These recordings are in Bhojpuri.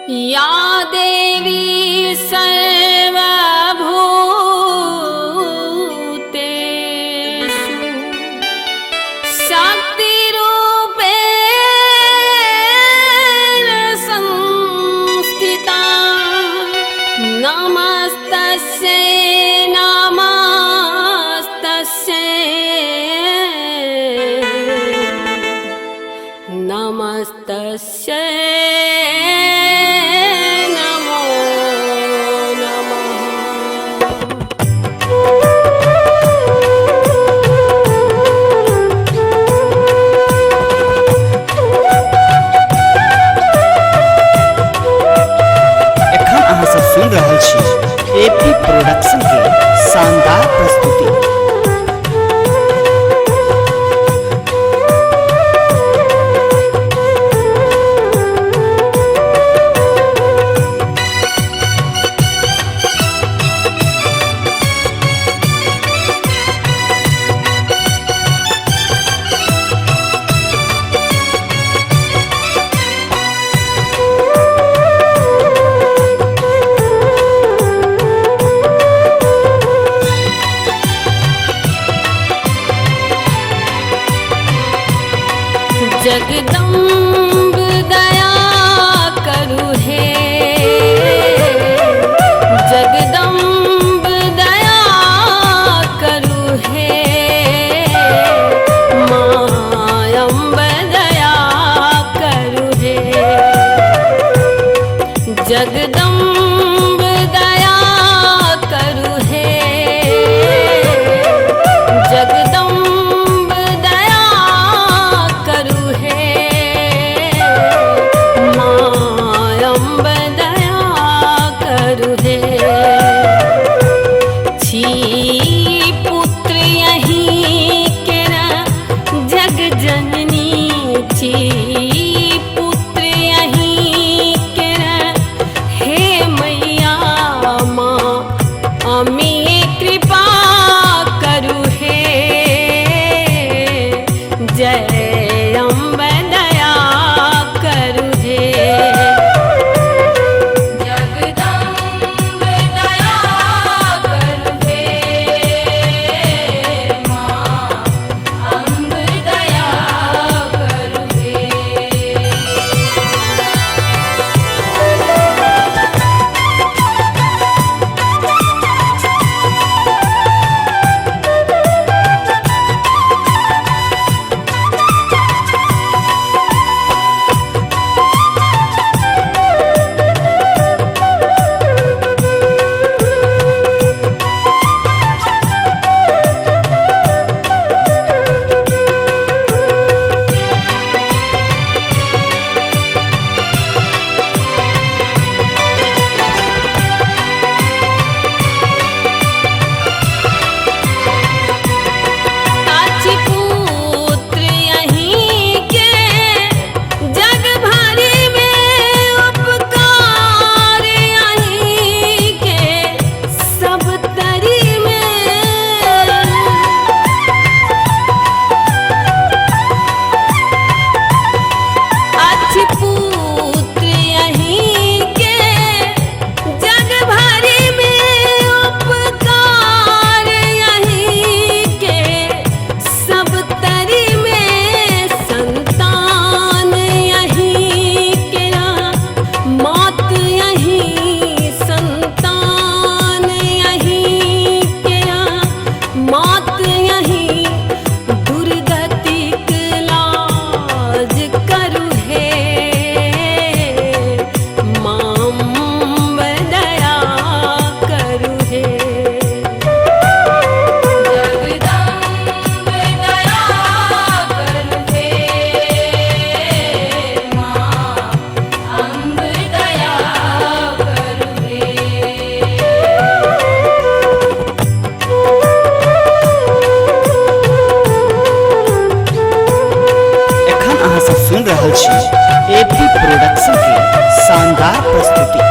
या देवी सर्वभूतेषु शक्तिरूपेण संस्थिता नमस्तस्यै नमस्तस्यै नमो नमः। एखन अहाँ सब सुन रहल छी एपी प्रोडक्शन के शानदार प्रस्तुति। जगदम्ब दया करु हे, जगदम्ब दया करु हे, मायम्ब दया करु हे। जगदम्ब दया करु हे, जगदम्ब दया करु हे, मायम्ब दया करु हे। छी पुत्र यहीं केरा जग जननी, छी पुत्र यहीं केरा हे मैया माँ अमी कृपा करु हे। जय अम्ब दया करु हे, जगदम्ब दया करु हे, माँ अम्ब दया करु हे। काची पुत्र यहीं के जग भरी में उपकार यहीं के सब तरी में। अच्छी पुत्र यहीं के जग भरी में उपकार यहीं के सब तरी में। संतान यहीं के मात यहीं, संतान यहीं के मात यहीं दुर्गति लाज करु हे, माम्ब दया करु हे। जगदम्ब दया करु हे, माँ अम्ब दया करु हे। एखन अहाँ सब सुन रहल छी एपी प्रोडक्शन के शानदार प्रस्तुति।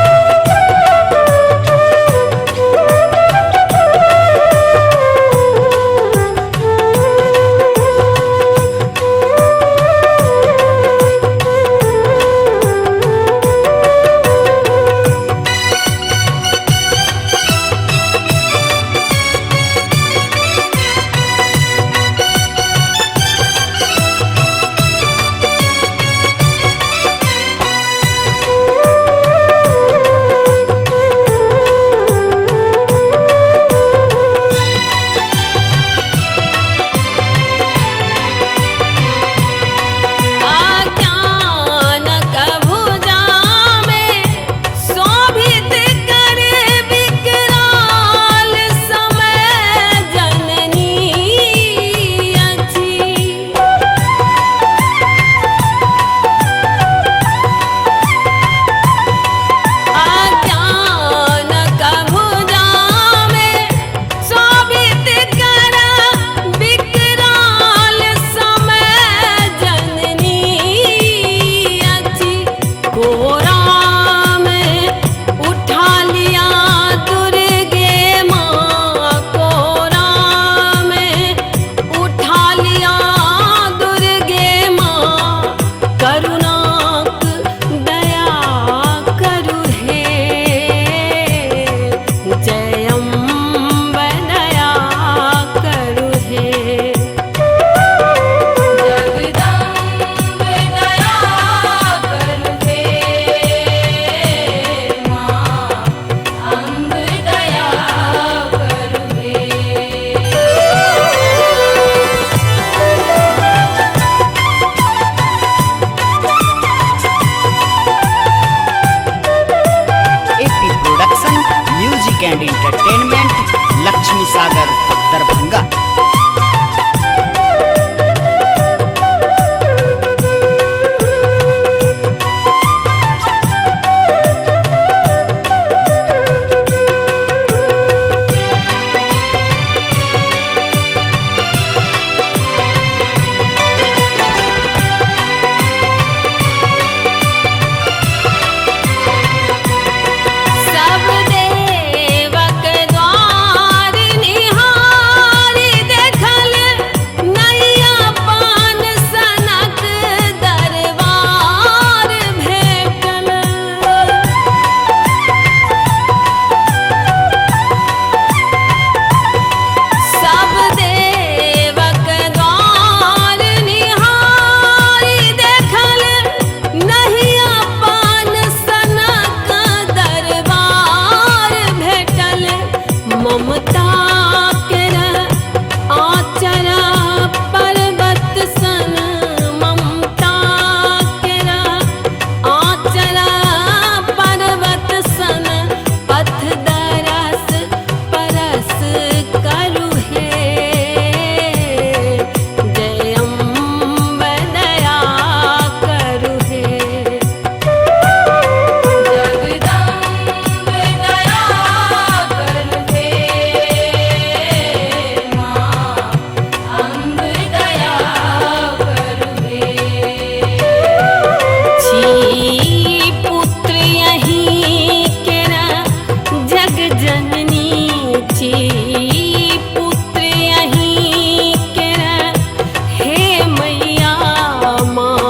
सागर दरभंगा। सब देवक द्वार निहारी देखल, नैया पान सनक दरबार भेटल। सब देवक द्वार निहारी देखल, नहिया पान सनक दरबार भेटल। ममता केरा आचरा पर्वत सन, ममता केरा आचरा पर्वत सन, पथ दरस परस करु हे। जय अम्ब दया करु हे। जगदम्ब दया करु हे, माँ अम्ब दया करु हे। छी पुत्र यहीं केरा जग जननी, छी पुत्र यहीं केरा हे मैया माँ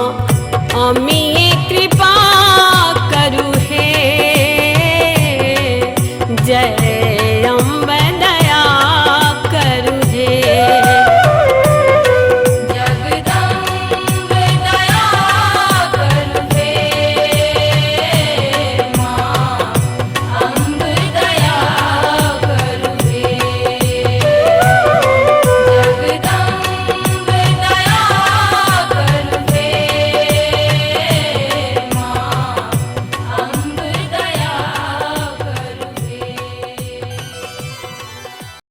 अमी